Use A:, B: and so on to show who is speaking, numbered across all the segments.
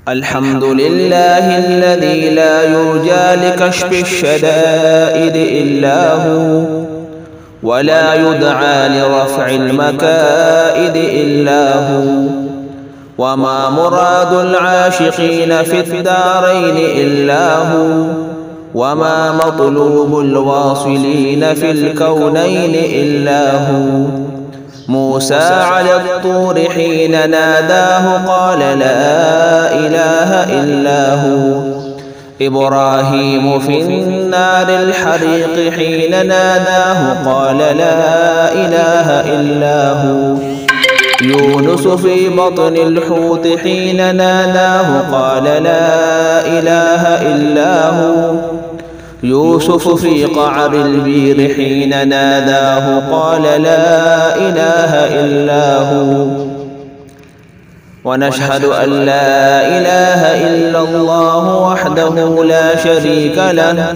A: الحمد لله الذي لا يرجى لكشف الشدائد إلا هو، ولا يدعى لرفع المكائد إلا هو، وما مراد العاشقين في الدارين إلا هو، وما مطلوب الواصلين في الكونين إلا هو. موسى على الطور حين ناداه قال لا إله إلا هو. إبراهيم في النار الحريق حين ناداه قال لا إله إلا هو. يونس في بطن الحوت حين ناداه قال لا إله إلا هو. يوسف في قعر البير حين ناداه قال لا إله إلا هو. ونشهد أن لا إله إلا الله وحده لا شريك له،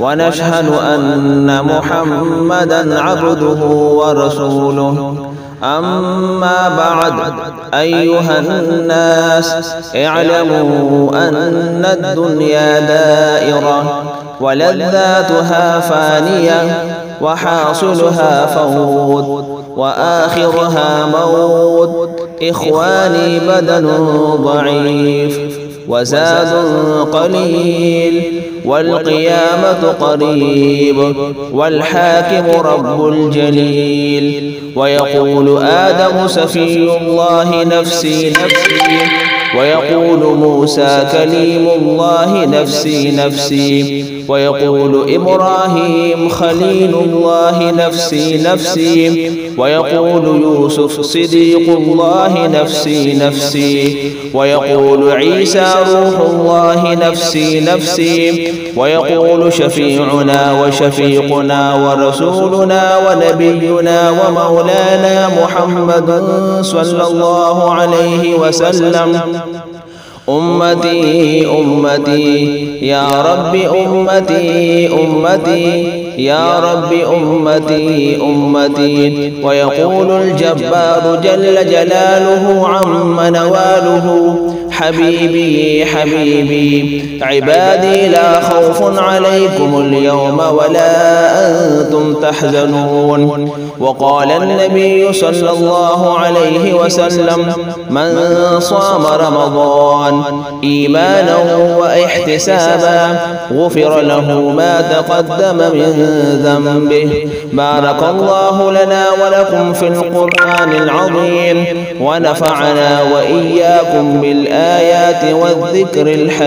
A: ونشهد أن محمدا عبده ورسوله. أما بعد، أيها الناس، اعلموا أن الدنيا دائرة ولذاتها فانية، وحاصلها فوت وآخرها موت. إخواني، بدن ضعيف وزاد قليل، والقيامة قريب، والحاكم رب الجليل. ويقول آدم سفي الله نفسي نفسي، ويقول موسى كليم الله نفسي نفسي، ويقول إبراهيم خليل الله نفسي نفسي، ويقول يوسف صديق الله نفسي نفسي، ويقول عيسى روح الله نفسي نفسي، ويقول شفيعنا وشفيقنا ورسولنا ونبينا ومولانا محمد صلى الله عليه وسلم: أمتي أمتي يا رب أمتي أمتي يا رب أمتي أمتي. ويقول الجبار جل جلاله عم نواله: حبيبي حبيبي عبادي لا خوف عليكم اليوم ولا أنتم تحزنون. وقال النبي صلى الله عليه وسلم: من صام رمضان إيمانا واحتسابا غفر له ما تقدم من ذنبه. بارك الله لنا ولكم في القرآن العظيم، ونفعنا وإياكم بالآيات والذكر الحكيم.